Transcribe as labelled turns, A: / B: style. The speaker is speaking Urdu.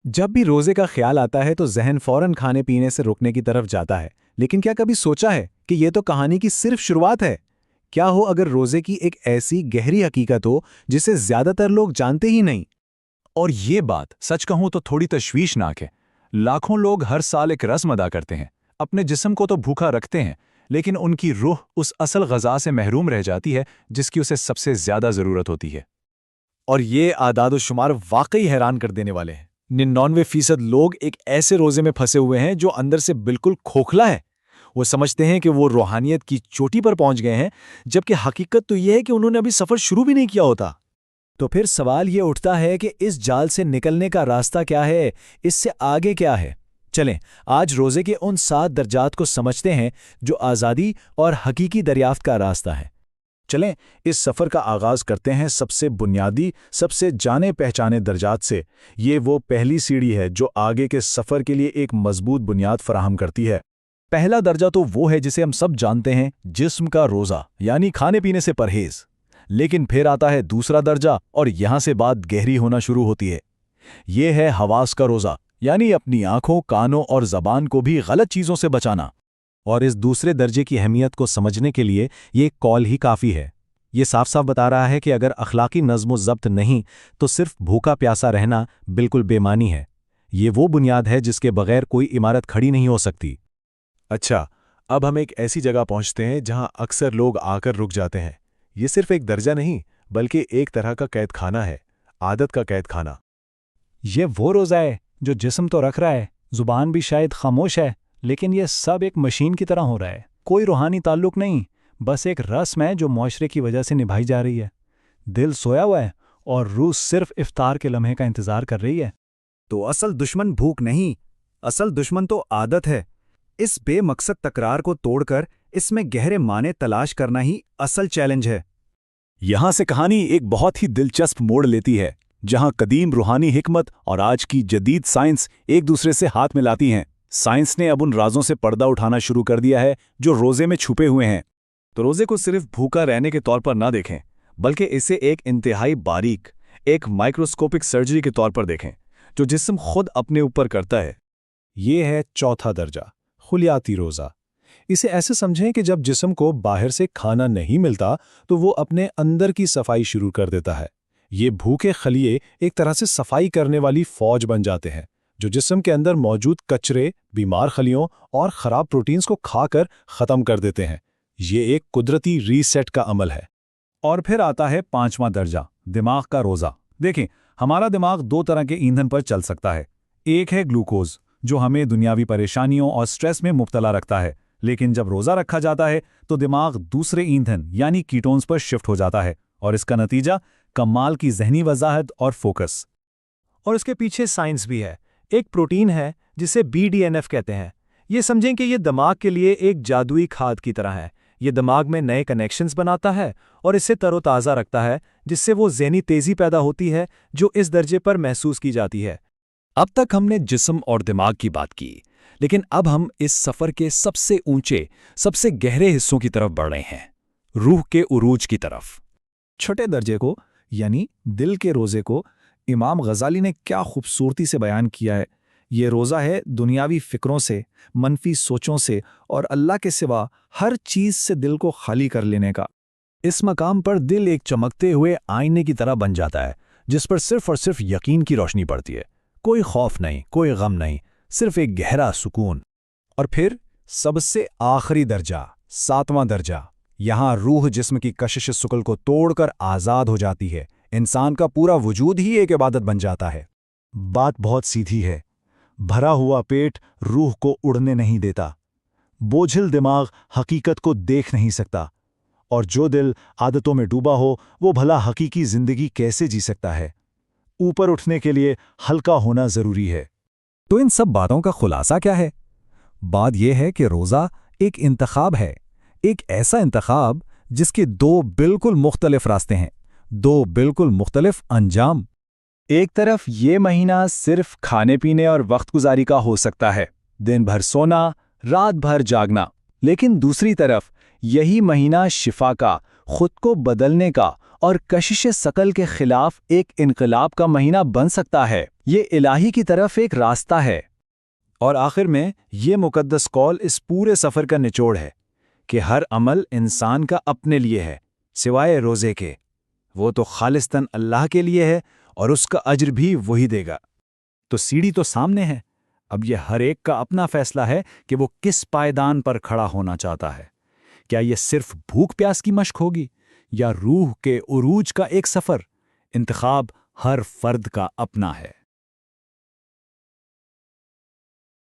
A: جب بھی روزے کا خیال آتا ہے تو ذہن فوراً کھانے پینے سے رکنے کی طرف جاتا ہے، لیکن کیا کبھی سوچا ہے کہ یہ تو کہانی کی صرف شروعات ہے؟ کیا ہو اگر روزے کی ایک ایسی گہری حقیقت ہو جسے زیادہ تر لوگ جانتے ہی نہیں؟
B: اور یہ بات سچ کہوں تو تھوڑی تشویشناک ہے۔ لاکھوں لوگ ہر سال ایک رسم ادا کرتے ہیں، اپنے جسم کو تو بھوکا رکھتے ہیں، لیکن ان کی روح اس اصل غذا سے محروم رہ جاتی ہے جس کی اسے سب سے زیادہ ضرورت ہوتی ہے۔
C: اور یہ اعداد و شمار واقعی حیران کر دینے والے ہیں۔ 99% لوگ ایک ایسے روزے میں پھنسے ہوئے ہیں جو اندر سے بالکل کھوکھلا ہے۔ وہ سمجھتے ہیں کہ وہ روحانیت کی چوٹی پر پہنچ گئے ہیں، جبکہ حقیقت تو یہ ہے کہ انہوں نے ابھی سفر شروع بھی نہیں کیا ہوتا۔ تو پھر سوال یہ اٹھتا ہے کہ اس جال سے نکلنے کا راستہ کیا ہے؟ اس سے آگے کیا ہے؟ چلیں آج روزے کے ان 7 درجات کو سمجھتے ہیں جو آزادی اور حقیقی دریافت کا راستہ ہے۔ چلیں اس سفر کا آغاز کرتے ہیں سب سے بنیادی، سب سے جانے پہچانے درجات سے۔ یہ وہ پہلی سیڑھی ہے جو آگے کے سفر کے لیے ایک مضبوط بنیاد فراہم کرتی ہے۔ پہلا درجہ تو وہ ہے جسے ہم سب جانتے ہیں، جسم کا روزہ، یعنی کھانے پینے سے پرہیز۔ لیکن پھر آتا ہے دوسرا درجہ اور یہاں سے بات گہری ہونا شروع ہوتی ہے۔ یہ ہے حواس کا روزہ، یعنی اپنی آنکھوں، کانوں اور زبان کو بھی غلط چیزوں سے بچانا۔ اور اس دوسرے درجے کی اہمیت کو سمجھنے کے لیے یہ قول ہی کافی ہے۔ یہ صاف صاف بتا رہا ہے کہ اگر اخلاقی نظم و ضبط نہیں تو صرف بھوکا پیاسا رہنا بالکل بے معنی ہے۔ یہ وہ بنیاد ہے جس کے بغیر کوئی عمارت کھڑی نہیں ہو سکتی۔
D: اچھا، اب ہم ایک ایسی جگہ پہنچتے ہیں جہاں اکثر لوگ آ کر رک جاتے ہیں۔ یہ صرف ایک درجہ نہیں بلکہ ایک طرح کا قید خانہ ہے، عادت کا قید خانہ۔
B: یہ وہ روزہ ہے جو جسم تو رکھ رہا ہے، زبان بھی شاید خاموش ہے، لیکن یہ سب ایک مشین کی طرح ہو رہا ہے۔ کوئی روحانی تعلق نہیں، بس ایک رسم ہے جو معاشرے کی وجہ سے نبھائی جا رہی ہے۔ دل سویا ہوا ہے اور روح صرف افطار کے لمحے کا انتظار کر رہی ہے۔
E: تو اصل دشمن بھوک نہیں، اصل دشمن تو عادت ہے۔ اس بے مقصد تکرار کو توڑ کر اس میں گہرے معنی تلاش کرنا ہی اصل چیلنج ہے۔
C: یہاں سے کہانی ایک بہت ہی دلچسپ موڑ لیتی ہے، جہاں قدیم روحانی حکمت اور آج کی جدید سائنس ایک دوسرے سے ہاتھ ملاتی ہیں۔ سائنس نے اب ان رازوں سے پردہ اٹھانا شروع کر دیا ہے جو روزے میں چھپے ہوئے ہیں۔
D: تو روزے کو صرف بھوکا رہنے کے طور پر نہ دیکھیں، بلکہ اسے ایک انتہائی باریک، ایک مائکروسکوپک سرجری کے طور پر دیکھیں جو جسم خود اپنے اوپر کرتا ہے۔
A: یہ ہے چوتھا درجہ، خلیاتی روزہ۔ اسے ایسے سمجھیں کہ جب جسم کو باہر سے کھانا نہیں ملتا تو وہ اپنے اندر کی صفائی شروع کر دیتا ہے۔ یہ بھوکے خلیے ایک طرح سے صفائی کرنے والی فوج بن جاتے ہیں جو جسم کے اندر موجود کچرے، بیمار خلیوں اور خراب پروٹینز کو کھا کر ختم کر دیتے ہیں۔ یہ ایک قدرتی ری سیٹ کا عمل ہے۔
B: اور پھر آتا ہے 5واں درجہ، دماغ کا روزہ۔ دیکھیں، ہمارا دماغ 2 طرح کے ایندھن پر چل سکتا ہے۔ ایک ہے گلوکوز، جو ہمیں دنیاوی پریشانیوں اور سٹریس میں مبتلا رکھتا ہے، لیکن جب روزہ رکھا جاتا ہے تو دماغ دوسرے ایندھن یعنی کیٹونز پر شفٹ ہو جاتا ہے، اور اس کا نتیجہ کمال کی ذہنی وضاحت اور فوکس۔
F: اور اس کے پیچھے سائنس بھی ہے۔ ایک پروٹین ہے جسے BDNF کہتے ہیں۔ یہ سمجھیں کہ یہ دماغ کے لیے ایک جادوئی کھاد کی طرح ہے۔ یہ دماغ میں نئے کنیکشنز بناتا ہے اور اسے تر و تازہ رکھتا ہے، جس سے وہ ذہنی تیزی پیدا ہوتی ہے جو اس درجے پر محسوس کی جاتی ہے۔
C: اب تک ہم نے جسم اور دماغ کی بات کی، لیکن اب ہم اس سفر کے سب سے اونچے، سب سے گہرے حصوں کی طرف بڑھ رہے ہیں، روح کے عروج کی طرف۔
A: چھٹے درجے کو یعنی دل کے روزے کو امام غزالی نے کیا خوبصورتی سے بیان کیا ہے۔ یہ روزہ ہے دنیاوی فکروں سے، منفی سوچوں سے اور اللہ کے سوا ہر چیز سے دل کو خالی کر لینے کا۔
C: اس مقام پر دل ایک چمکتے ہوئے آئینے کی طرح بن جاتا ہے جس پر صرف اور صرف یقین کی روشنی پڑتی ہے۔ کوئی خوف نہیں، کوئی غم نہیں، صرف ایک گہرا سکون۔
A: اور پھر سب سے آخری درجہ، 7واں درجہ، یہاں روح جسم کی کشش ثقل کو توڑ کر آزاد ہو جاتی ہے۔ انسان کا پورا وجود ہی ایک عبادت بن جاتا ہے۔
E: بات بہت سیدھی ہے۔ بھرا ہوا پیٹ روح کو اڑنے نہیں دیتا۔ بوجھل دماغ حقیقت کو دیکھ نہیں سکتا، اور جو دل عادتوں میں ڈوبا ہو وہ بھلا حقیقی زندگی کیسے جی سکتا ہے؟ اوپر اٹھنے کے لیے ہلکا ہونا ضروری ہے۔
A: تو ان سب باتوں کا خلاصہ کیا ہے؟ بات یہ ہے کہ روزہ ایک انتخاب ہے، ایک ایسا انتخاب جس کے 2 بالکل مختلف راستے ہیں، 2 بالکل مختلف انجام۔
C: ایک طرف یہ مہینہ صرف کھانے پینے اور وقت گزاری کا ہو سکتا ہے، دن بھر سونا، رات بھر جاگنا، لیکن دوسری طرف یہی مہینہ شفا کا، خود کو بدلنے کا
B: اور کشش ثقل کے خلاف ایک انقلاب کا مہینہ بن سکتا ہے۔ یہ الہی کی طرف ایک راستہ ہے۔
F: اور آخر میں یہ مقدس قول اس پورے سفر کا نچوڑ ہے کہ ہر عمل انسان کا اپنے لیے ہے سوائے روزے کے۔ وہ تو خالصتاً اللہ کے لیے ہے اور اس کا اجر بھی وہی دے گا۔
B: تو سیڑھی تو سامنے ہے، اب یہ ہر ایک کا اپنا فیصلہ ہے کہ وہ کس پائیدان پر کھڑا ہونا چاہتا ہے۔ کیا یہ صرف بھوک پیاس کی مشق ہوگی یا روح کے عروج کا ایک سفر؟ انتخاب ہر فرد کا اپنا ہے۔